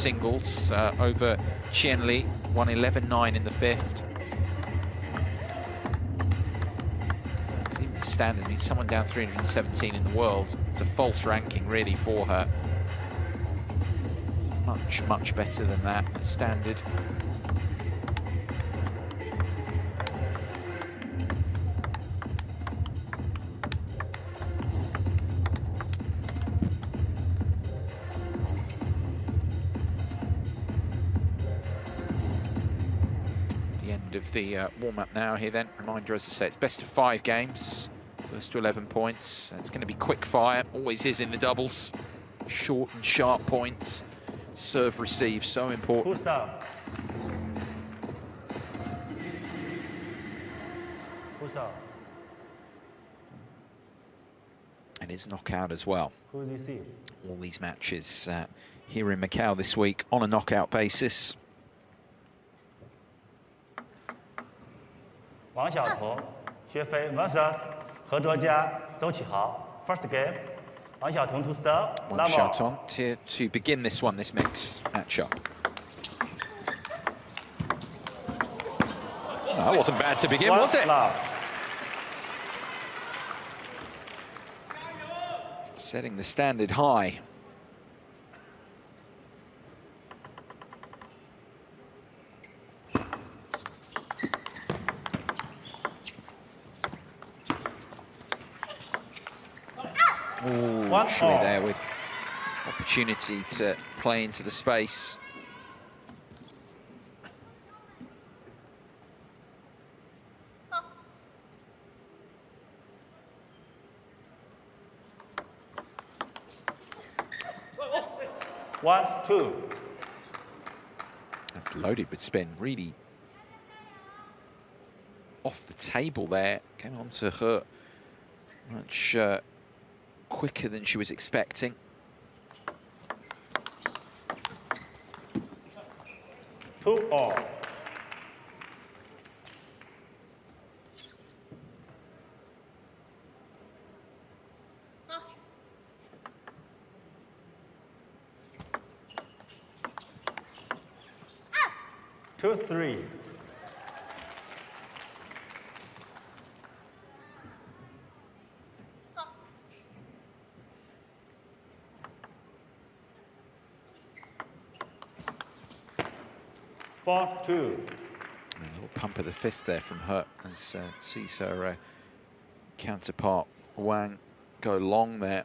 singles over Qian Li, won 11-9 in the fifth. Even the standard, I mean, someone down 317 in the world. It's a false ranking, really, for her. Much, much better than that, the standard. Of the warm-up now here then. Reminder, as I say, it's best of 5 games. First to 11 points. It's going to be quick fire, always is in the doubles. Short and sharp points. Serve, receive, so important. And his knockout as well. All these matches here in Macau this week on a knockout basis. Wang Xiaotong, 学费 versus 和Zhuojia, ZHOU Qihao. First game, Wang Xiaotong to serve. Wang Xiaotong to begin this one, this mixed matchup. Oh, that wasn't bad to begin, was it? Setting the standard high. Ooh, actually there with opportunity to play into the space. One, two. That's loaded with spin, really off the table there. Came on to her much quicker than she was expecting. Two all. Two, three. Four, two. A little pump of the fist there from her as sees her counterpart Wang go long there.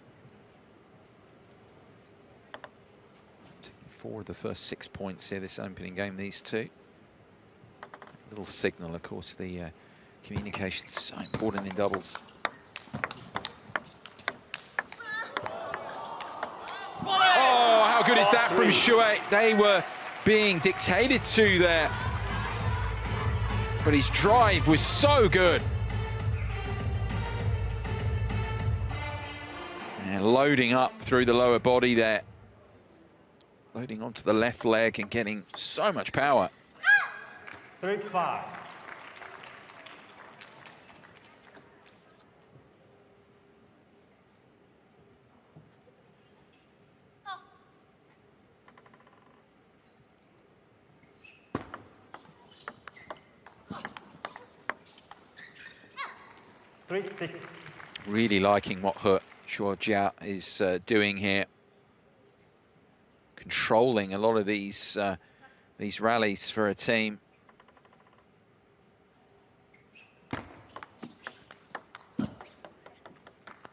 Taking 4 of the first 6 points here this opening game, these two. Little signal, of course, the communication's so important in doubles. Oh, how good is that from XUE? They were being dictated to there, but his drive was so good. And loading up through the lower body there. Loading onto the left leg and getting so much power. 3-5. Really liking what Zhuojia is doing here. Controlling a lot of these rallies for a team.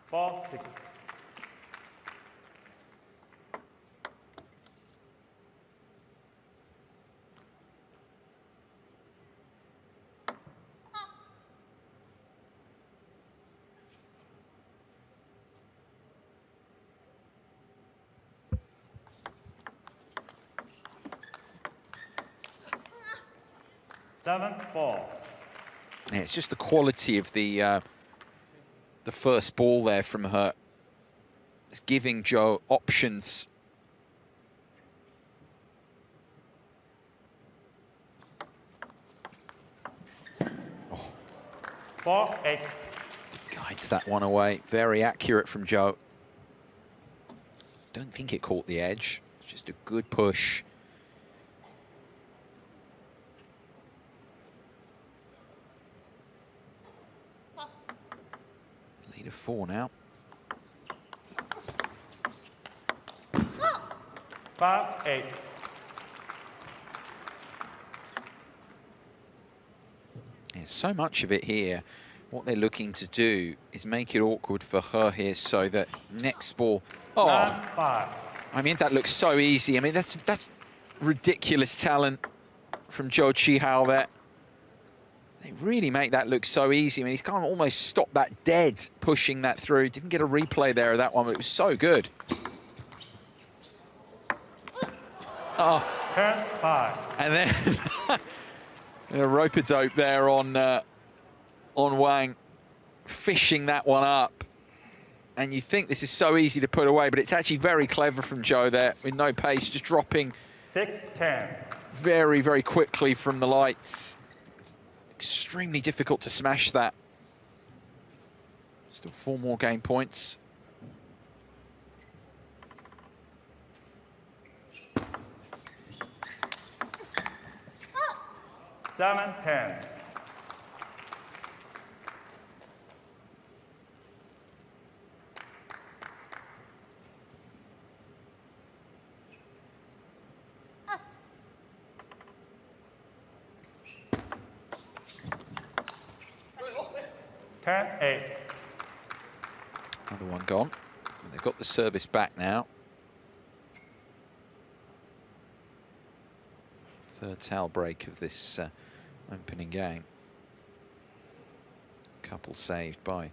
Four, six. Seven, four. Yeah, it's just the quality of the first ball there from her. It's giving Zhou options. Oh. 4-8. Guides that one away. Very accurate from Zhou. Don't think it caught the edge. It's just a good push. 4 now. 5-8. There's so much of it here. What they're looking to do is make it awkward for her here so that next ball... Oh, 9-5. I mean, that looks so easy. I mean, that's ridiculous talent from Qihao there. They really make that look so easy. I mean, he's kind of almost stopped that dead, pushing that through. Didn't get a replay there of that one, but it was so good. Oh. 10-5. And then a rope-a-dope there on Wang, fishing that one up. And you think this is so easy to put away, but it's actually very clever from Zhou there, with no pace, just dropping 6-10. very, very quickly from the lights. Extremely difficult to smash that. Still 4 more game points. Oh. 7-10. Another one gone. They've got the service back now. Third towel break of this opening game. Couple saved by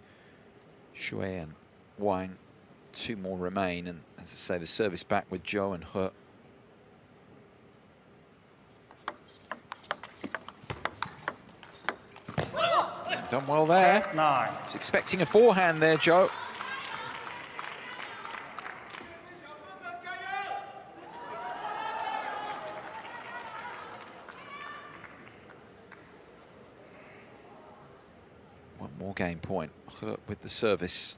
XUE and Wang. 2 more remain, and as I say, the service back with Zhou and He. Done well there. 9. Was expecting a forehand there, Zhou. One more game point with the service.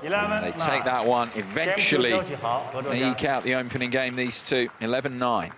11. They take that one. Eventually, they eke out the opening game, these two. 11-9.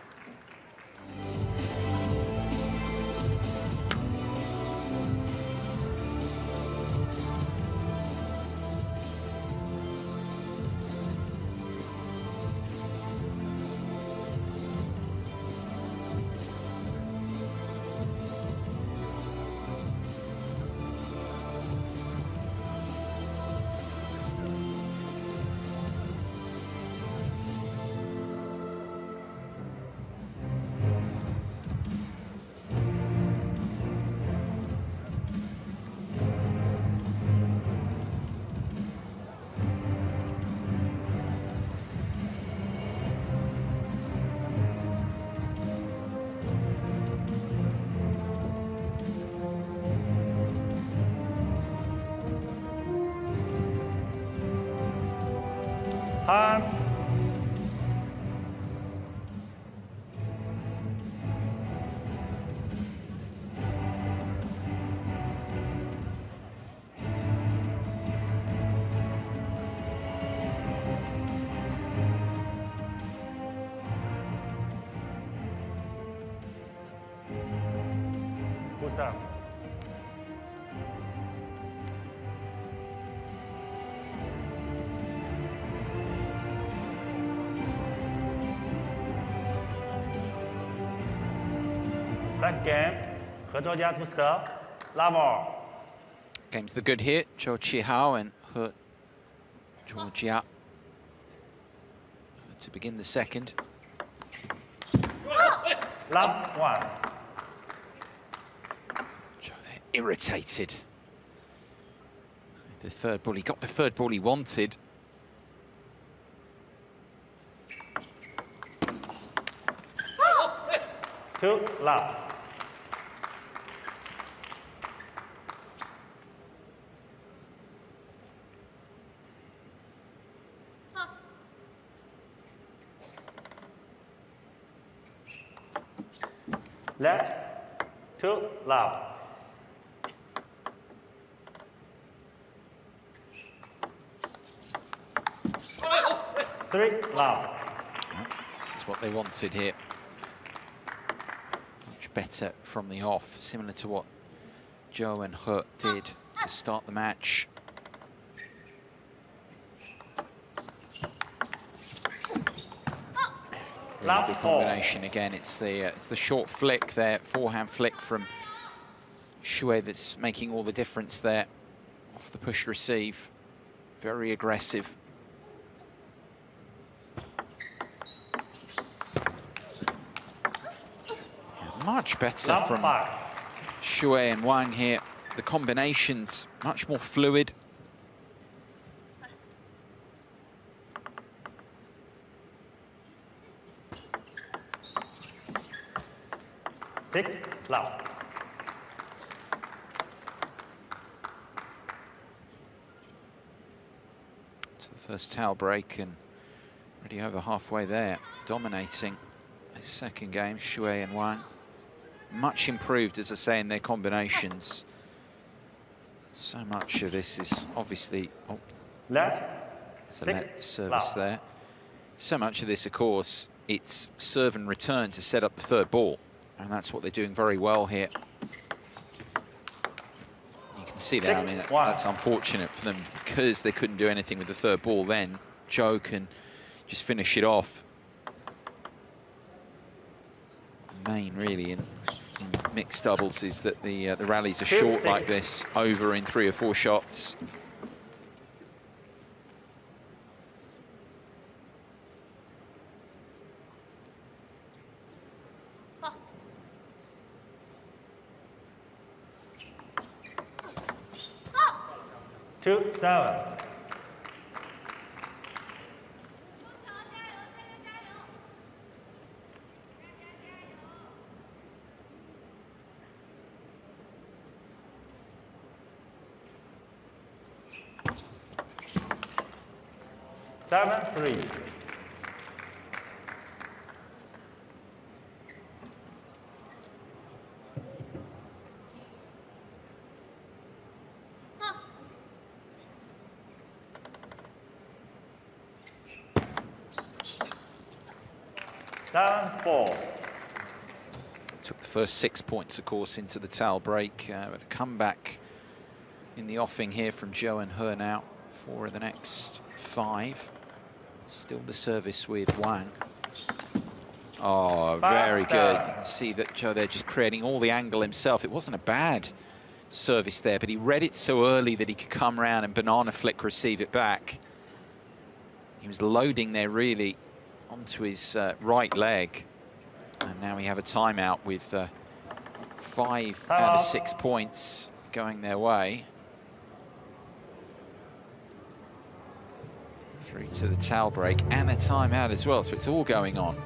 Han. What's up? Second game, Zhuojia to serve, love. Game to the good here, Qihao and Zhuojia to begin the second. Love 1. They're irritated. The third ball, he got the third ball he wanted. Two, love. Left, 2, love. Three, love. This is what they wanted here. Much better from the off, similar to what ZHOU and He did to start the match. Really good combination again. It's the short flick there, forehand flick from XUE that's making all the difference there. Off the push receive, very aggressive. Yeah, much better from XUE and WANG here. The combinations much more fluid. Six, love. To the first towel break and already over halfway there, dominating his second game, XUE and WANG. Much improved, as I say, in their combinations. So much of this is obviously... Oh, it's a net service there. So much of this, of course, it's serve and return to set up the third ball. And that's what they're doing very well here. You can see that, I mean, that's unfortunate for them because they couldn't do anything with the third ball then. ZHOU can just finish it off. The main, really, in mixed doubles is that the rallies are short like this, over in 3 or 4 shots. Two, 7. Seven, 3. Down 4. Took the first 6 points, of course, into the towel break. But a comeback in the offing here from ZHOU and He now. 4 of the next 5. Still the service with WANG. Oh, very good. You can see that ZHOU there just creating all the angle himself. It wasn't a bad service there, but he read it so early that he could come around and banana flick receive it back. He was loading there really onto his right leg. And now we have a timeout with 5 out of 6 points going their way. Through to the towel break and a timeout as well, so it's all going on.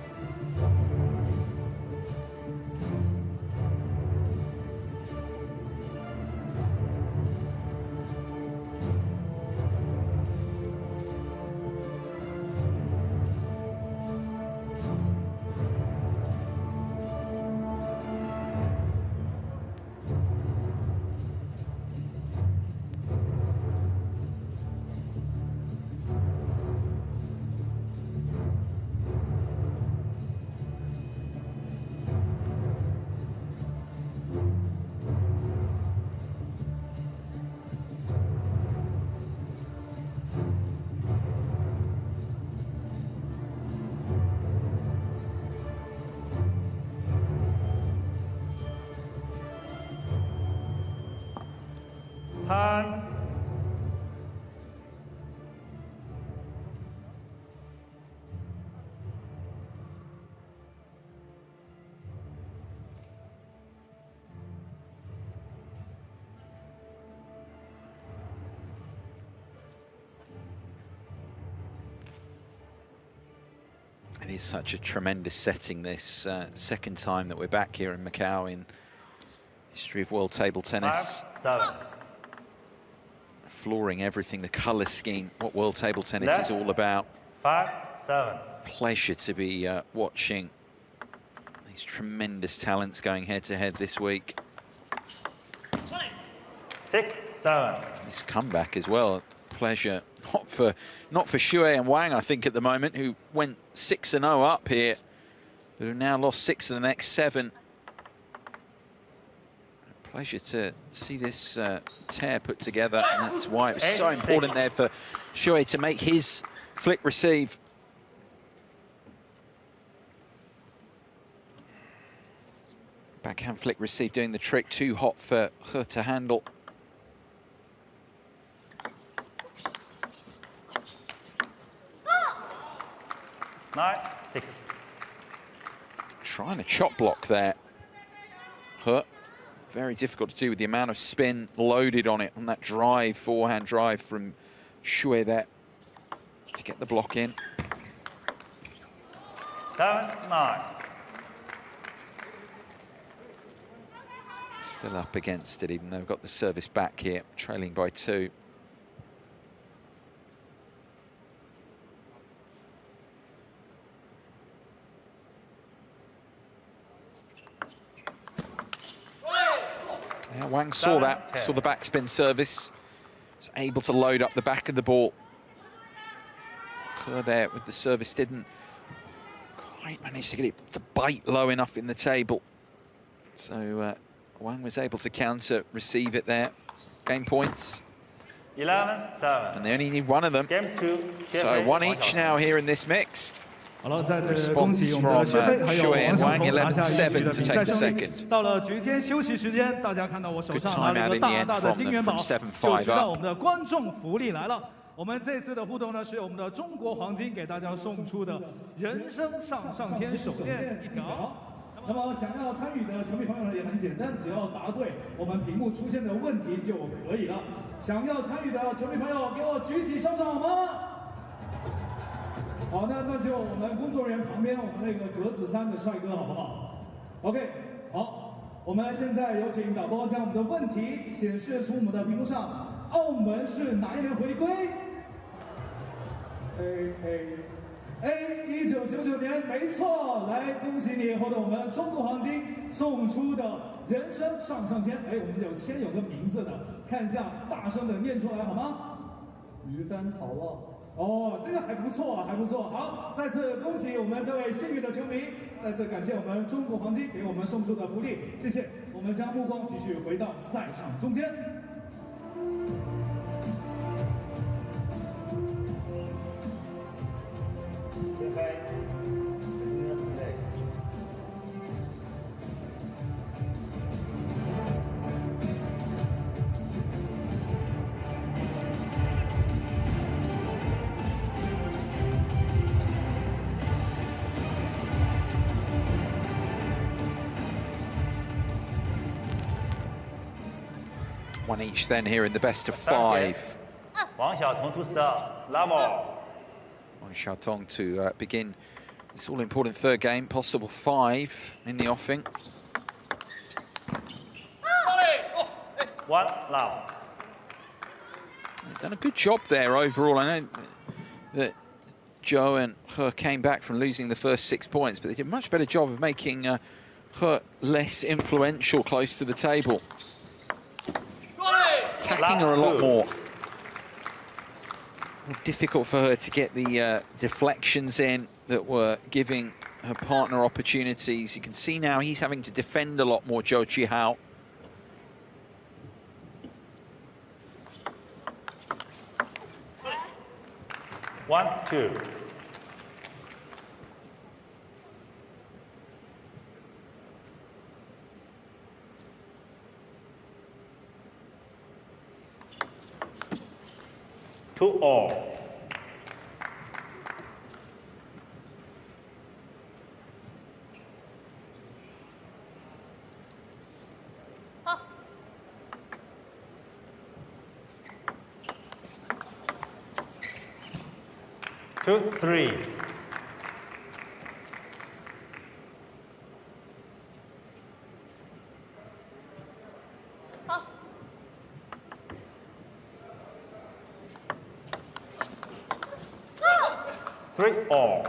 Turn. It is such a tremendous setting, this second time that we're back here in Macau in history of world table tennis. 5, 7. Flooring everything, the colour scheme, what world table tennis is all about. 5, 7. Pleasure to be watching these tremendous talents going head-to-head this week. 6, 7. This comeback as well, pleasure. Not for XUE and WANG, I think, at the moment, who went 6-0 up here, but who now lost 6 of the next 7. Pleasure to see this tear put together, and that's why it was so important there for XUE to make his flick receive. Backhand flick receive doing the trick, too hot for her to handle. Nine, 6. Trying to chop block there. Her. Very difficult to do with the amount of spin loaded on it, on that drive, forehand drive from XUE there to get the block in. 7, 9. Still up against it, even though we've got the service back here, trailing by 2. Yeah, Wang saw that, saw the backspin service, was able to load up the back of the ball. He there with the service didn't quite manage to get it to bite low enough in the table. So Wang was able to counter, receive it there. Game points. 11, 7. And they only need one of them. Game 2. So one each now here in this mixed. 好了，在这 Response 恭喜我们的薛飞，还有 XUE 王 and 晓 Wang 彤拿下一局 11-7 的 to 比 take 赛 the 胜利。 second. 到了局间休息时间，大家看到我手 Good 上 time 拿了 out 一个 in the 大 end 大的 from 金 them 元宝， from 就 7-5知道 up. 我们的观众福利来了。我们这次的互动呢，是我们的中国黄金给大家送出的人生上签手链1条。 那么想要参与的球迷朋友呢也很简单，只要答对我们屏幕出现的问题就可以了。想要参与的球迷朋友，给我举起双手好吗？好，那就我们工作人员旁边我们那个格子衫的帅哥好不好 ？OK， 好，我们现在有请导播将我们的问题显示出我们的屏幕上。澳门是哪一年回归？1999年，没错。来，恭喜你获得我们中国黄金送出的人生上签。哎，我们有签有个名字的，看一下，大声的念出来好吗？于丹陶乐。哦，这个还不错，还不错。好，再次恭喜我们这位幸运的球迷，再次感谢我们中国黄金给我们送出的福利，谢谢。我们将目光继续回到赛场中间。 薛飞，One each then here in the best of 5. 王晓彤 to serve, Lamo. On Xiaotong to begin this all-important third game, possible 5 in the offing. 1, Lam. They've done a good job there overall. I know that ZHOU and He came back from losing the first 6 points, but they did a much better job of making He less influential close to the table. Attacking her a lot more. Difficult for her to get the deflections in that were giving her partner opportunities. You can see now he's having to defend a lot more, Qihao. One, 2. Two all. Two, 3. Three all.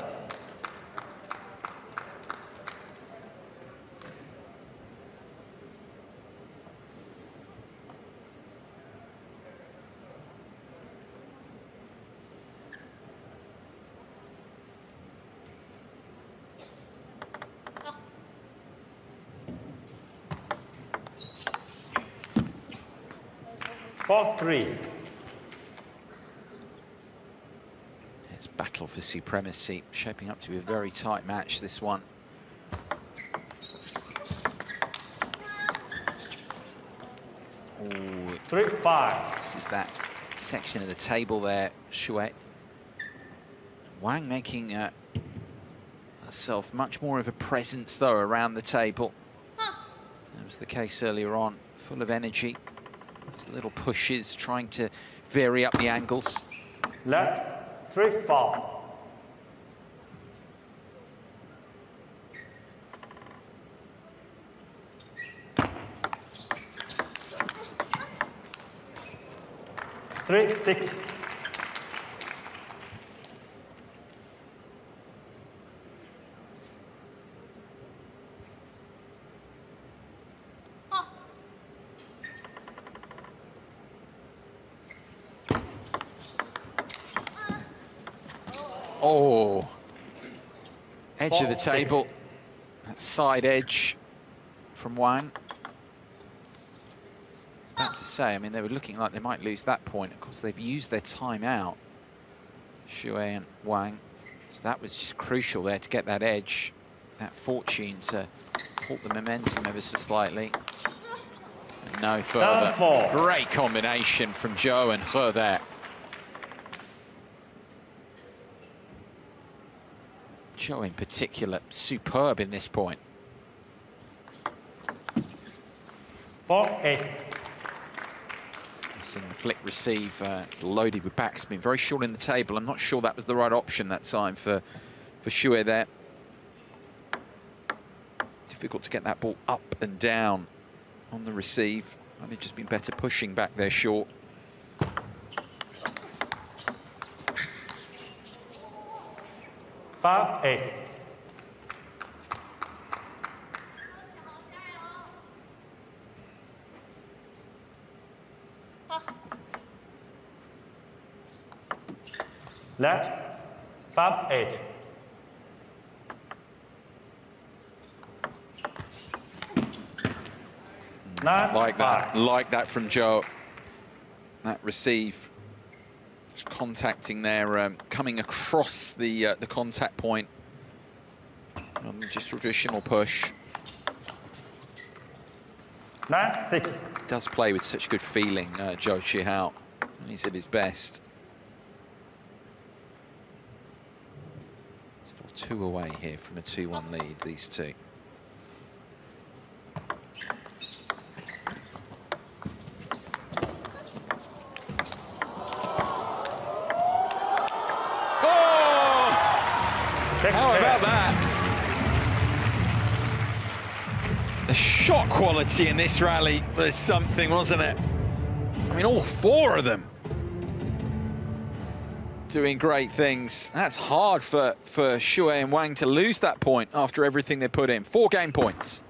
4-3. It's battle for supremacy, shaping up to be a very tight match, this one. Ooh, 3-5. this is that section of the table there, XUE. Wang making herself much more of a presence, though, around the table. That was the case earlier on, full of energy. Those little pushes, trying to vary up the angles. Left, 3-4. Three, 6. Oh, edge of the 4-6. table, that side edge from Wang. I was about to say, I mean, they were looking like they might lose that point. Of course, they've used their timeout, XUE and Wang. So that was just crucial there to get that edge, that fortune to halt the momentum ever so slightly. And no further. 7-4. Great combination from ZHOU and XUE there. ZHOU in particular, superb in this point. 4-8. Seeing the flick receive, it's loaded with backspin, very short in the table. I'm not sure that was the right option that time for XUE there. Difficult to get that ball up and down on the receive. Might have just been better pushing back there short. Five, 8. Left, 5-8. Like that from ZHOU. That receive, just contacting there, coming across the contact point on just traditional push. 9-6. Does play with such good feeling, Qihao, and he's at his best. Still 2 away here from a 2-1 lead, these two. Oh! How about that? The shot quality in this rally was something, wasn't it? I mean, all 4 of them doing great things. That's hard for XUE and Wang to lose that point after everything they put in. 4 game points.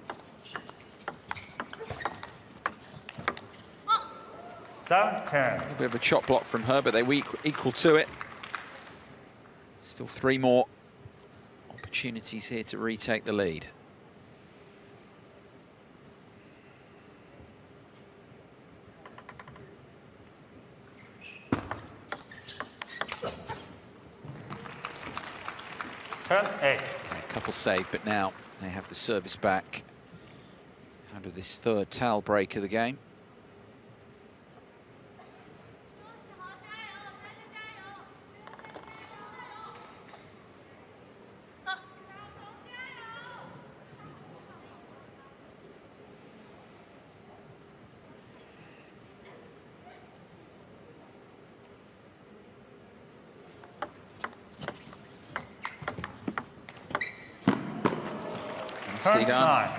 7-10. A bit of a chop block from her, but they were equal to it. Still 3 more opportunities here to retake the lead. A couple saved, but now they have the service back out of this 3rd towel break of the game. Done.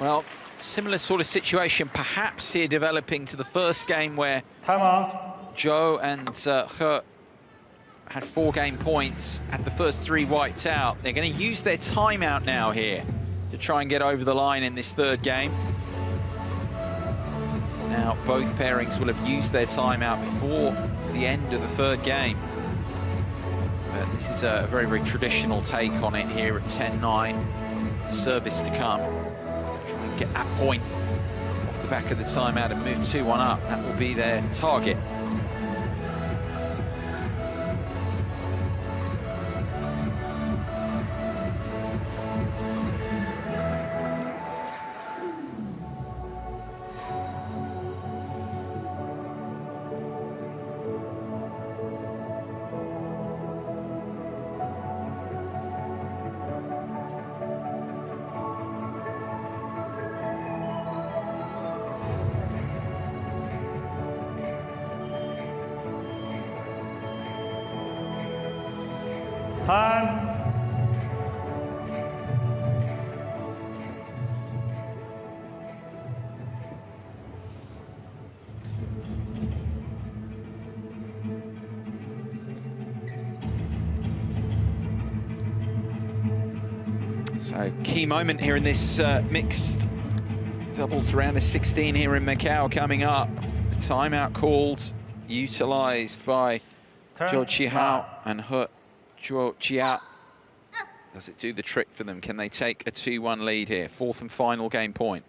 Well, similar sort of situation perhaps here developing to the first game where ZHOU and XUE had 4 game points, had the first 3 wiped out. They're going to use their timeout now here to try and get over the line in this 3rd game. So now both pairings will have used their timeout before the end of the 3rd game. But this is a very, very traditional take on it here at 10-9. Service to come. Try and get that point off the back of the timeout and move 2-1 up. That will be their target. Time. So, key moment here in this mixed doubles round of 16 here in Macau coming up. The timeout called, utilised by Qihao and Zhuojia. Does it do the trick for them? Can they take a 2-1 lead here? Fourth and final game point.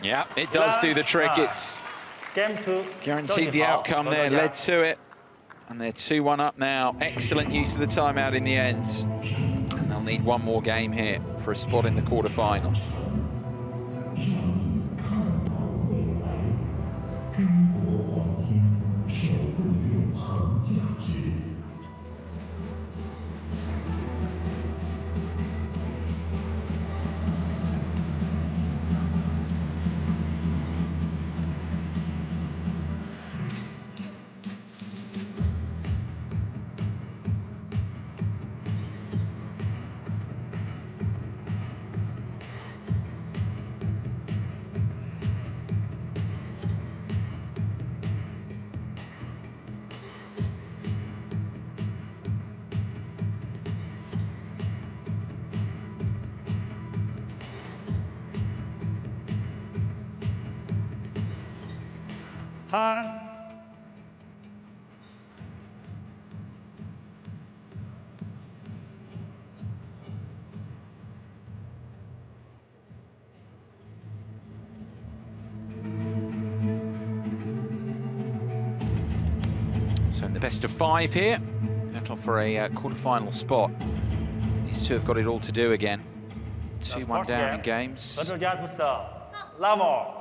Yeah, it does do the trick. It's guaranteed the outcome there, led to it. And they're 2-1 up now. Excellent use of the timeout in the end. And they'll need one more game here for a spot in the quarterfinal. Time. So in the best of 5 here, going to offer a quarter-final spot. These two have got it all to do again. 2-1 down in games. Zhuojia to serve. Level.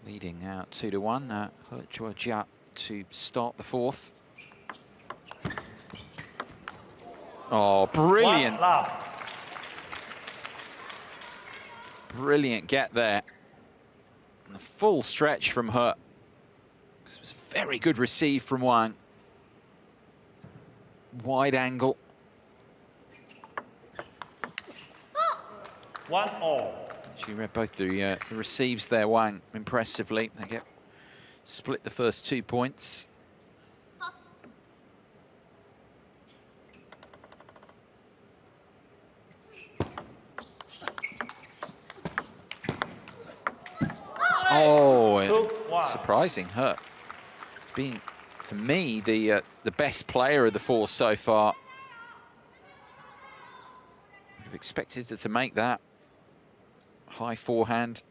Leading out 2-1. Zhuojia to start the fourth. Oh, brilliant. Brilliant get there. And the full stretch from her. This was a very good receive from Wang. Wide angle. 1-0. She read both the receives there, Wang, impressively. They get split the first 2 points. Oh, surprising her. It's been, for me, the best player of the 4 so far. Would have expected her to make that. High forehand.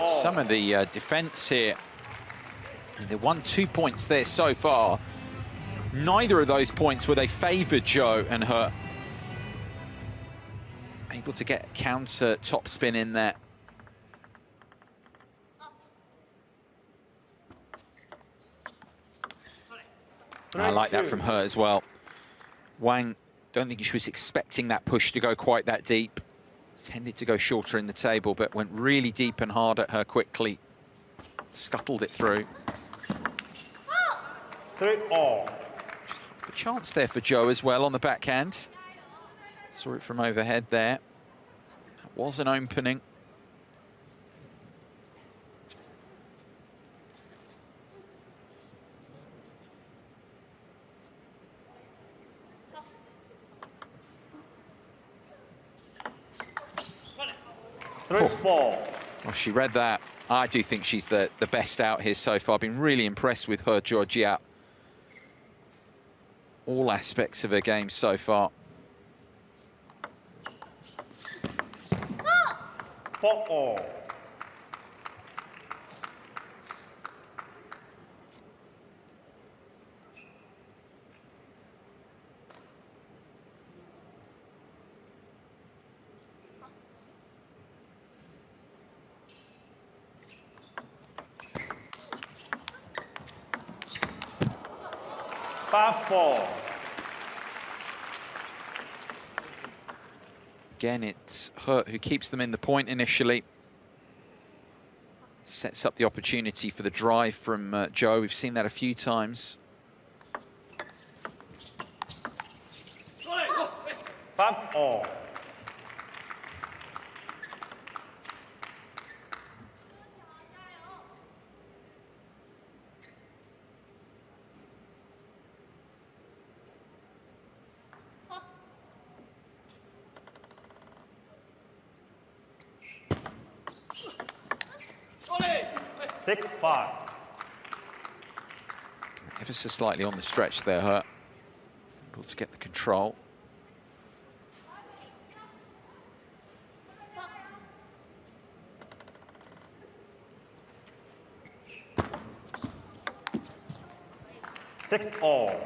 Some of the defense here. They won 2 points there so far. Neither of those points were they favored ZHOU and her. Able to get counter topspin in there. I like that from her as well. Wang, don't think she was expecting that push to go quite that deep. Tended to go shorter in the table, but went really deep and hard at her quickly. Scuttled it through. 3-all. A chance there for ZHOU as well on the backhand. Saw it from overhead there. That was an opening. Oh, she read that. I do think she's the best out here so far. I've been really impressed with her, Zhuojia. All aspects of her game so far. 4-all. Again, it's her who keeps them in the point initially. Sets up the opportunity for the drive from ZHOU. We've seen that a few times. 5-all. Six, 5. Ever so slightly on the stretch there, her. Able to get the control. Six, all.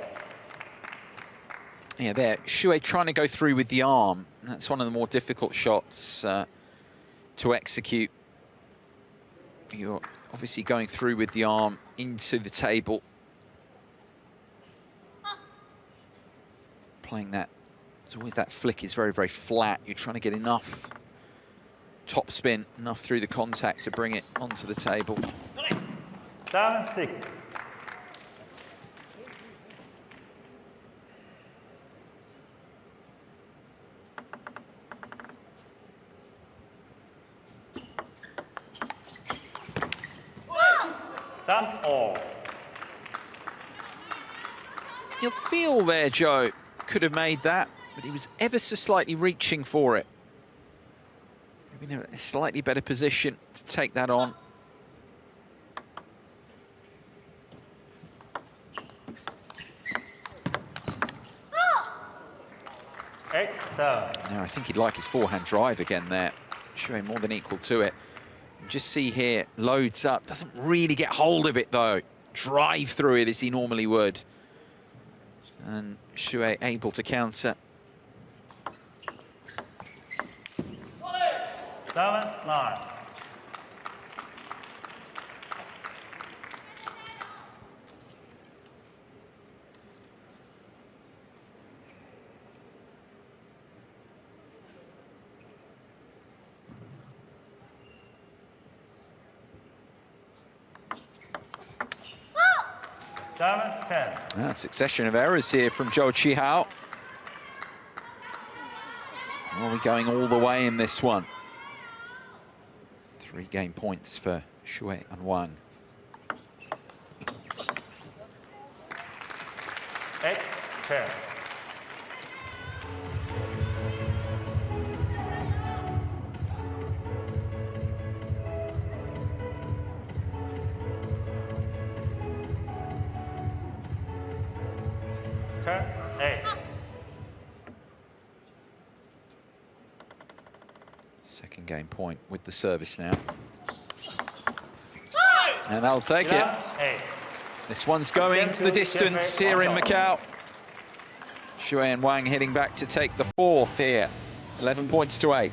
Yeah, there. XUE trying to go through with the arm. That's one of the more difficult shots to execute. You're obviously going through with the arm into the table. Playing that, it's always that flick is very, very flat. You're trying to get enough top spin, enough through the contact to bring it onto the table. 7-6. All. You'll feel there, ZHOU could have made that, but he was ever so slightly reaching for it. Maybe in a slightly better position to take that on. Eight, 7. Now I think he'd like his forehand drive again there. XUE more than equal to it. Just see here, loads up, doesn't really get hold of it though. Drive through it as he normally would. And XUE able to counter. 7-9. Succession of errors here from Qihao. Are we going all the way in this one? 3 game points for XUE and WANG. 8-10. Second game point with the service now. And they'll take it. This one's going the distance here in Macau. XUE and WANG heading back to take the 4th here. 11 points to 8.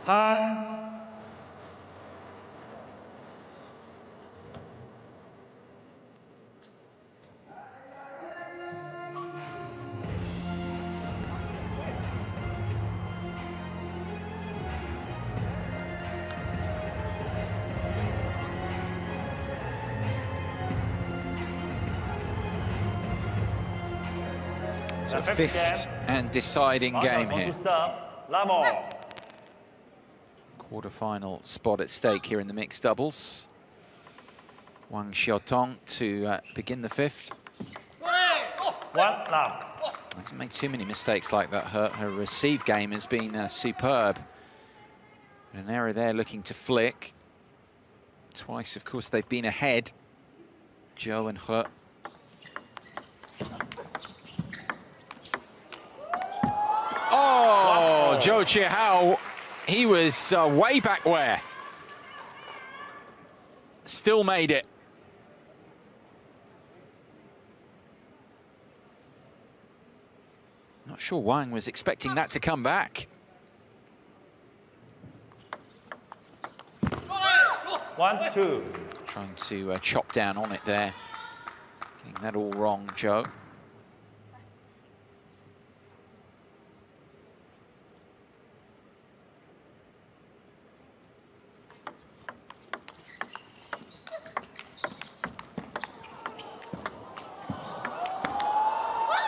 Hi. So fifth and deciding game here. Quarter-final spot at stake here in the mixed doubles. Wang Xiaotong to begin the fifth. Doesn't make too many mistakes like that. Her receive game has been superb. An error there looking to flick. Twice, of course, they've been ahead. ZHOU and ZHOU. Oh, Qihao, he was way back where. Still made it. Not sure Wang was expecting that to come back. 1-2. Trying to chop down on it there. Getting that all wrong, ZHOU.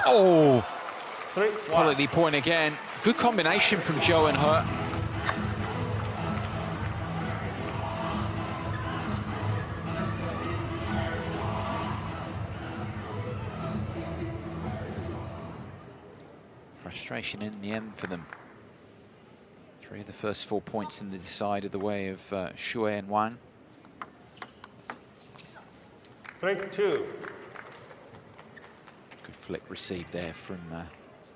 Oh, quality point again. Good combination from ZHOU and ZHOU. Frustration in the end for them. 3 of the first 4 points in the decided the way of XUE and Wang. 3-2. Flick received there from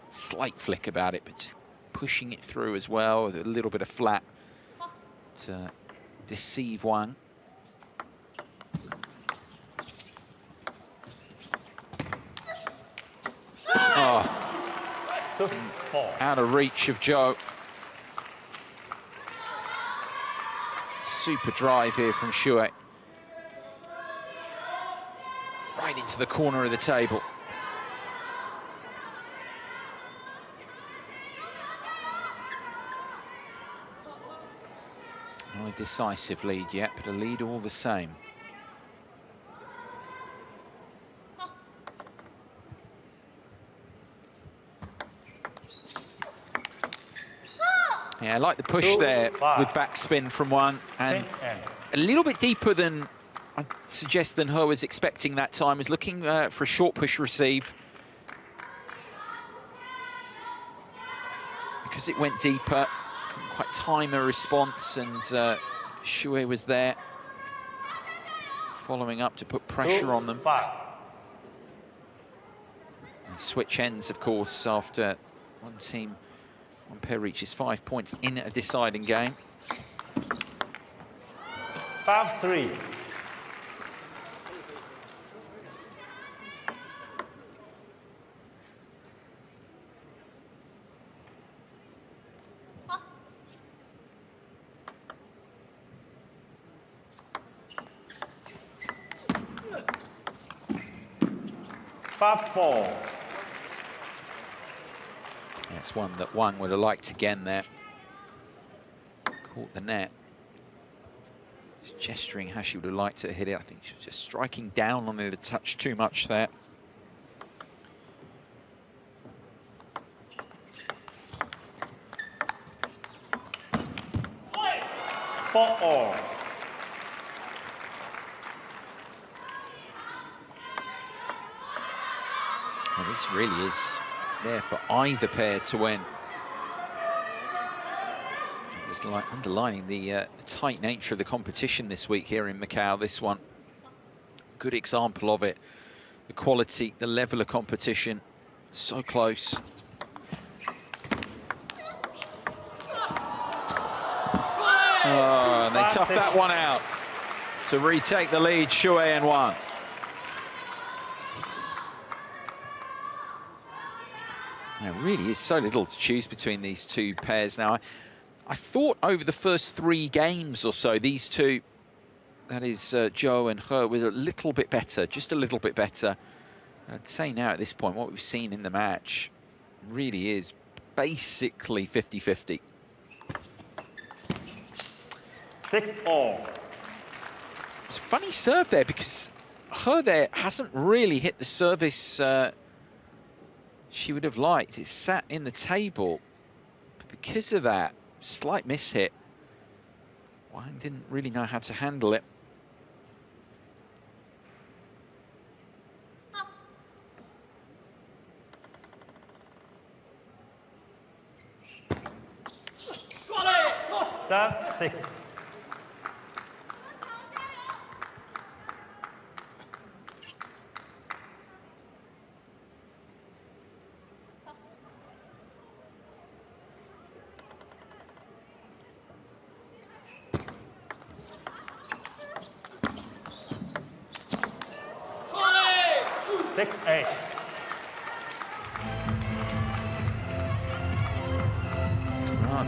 slight flick about it, but just pushing it through as well with a little bit of flat to deceive Wang. Oh, out of reach of ZHOU. Super drive here from XUE. Right into the corner of the table. Not a decisive lead yet, but a lead all the same. Yeah, I like the push there with backspin from Wang, and a little bit deeper than I'd suggest than ZHOU was expecting that time. Was looking for a short push receive. Because it went deeper, couldn't quite time a response, and XUE was there following up to put pressure on them. And switch ends, of course, after one pair reaches 5 points in a deciding game. 5-3. That's one that Wang would have liked again there. Caught the net. Just gesturing how she would have liked to hit it. I think she was just striking down on it a touch too much there. Well, this really is there for either pair to win. It's like underlining the tight nature of the competition this week here in Macau. This one, good example of it. The quality, the level of competition, so close. Oh, and they toughed that one out to retake the lead, XUE and Wang. There really is so little to choose between these two pairs now. I thought over the first 3 games or so, these two, that is ZHOU and ZHOU, were a little bit better, just a little bit better. I'd say now at this point, what we've seen in the match really is basically 50-50. 6-all. It's a funny serve there because ZHOU there hasn't really hit the service she would have liked. It's sat in the table, but because of that slight mishit, Wang didn't really know how to handle it. Serve 6.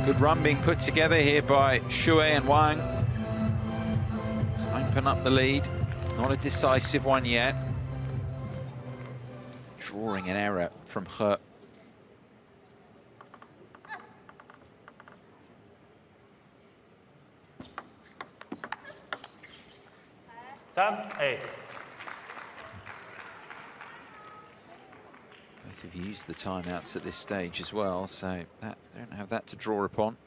Good run being put together here by XUE and Wang to open up the lead. Not a decisive one yet. Drawing an error from ZHOU. Both have used the timeouts at this stage as well, so that they don't have that to draw upon.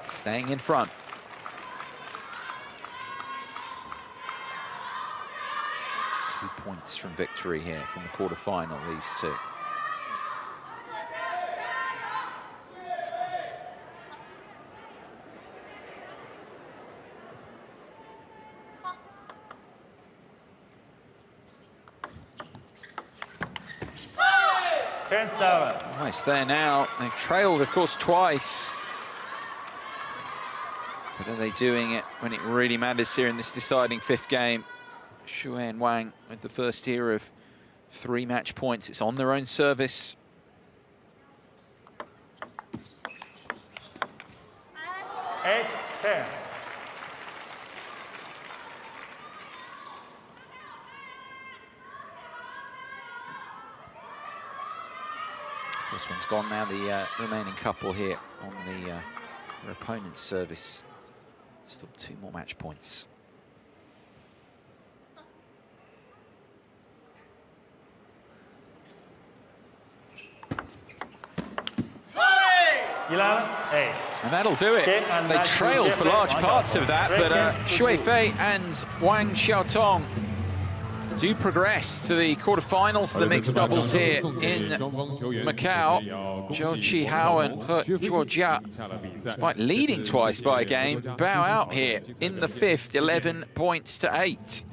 Staying in front. Two points from victory here from the quarterfinal, these two. Nice there now. They've trailed, of course, twice. But are they doing it when it really matters here in this deciding 5th game? XUE and Wang with the first here of 3 match points. It's on their own service. This one's gone now, the remaining couple here on their opponent's service. Still 2 more match points. And that'll do it. They trailed for large parts of that, but Xue Fei and Wang Xiaotong do progress to the quarterfinals of the mixed doubles here in Macau. Qihao and Zhuojia, despite leading twice by a game, bow out here in the 5th, 11 points to 8.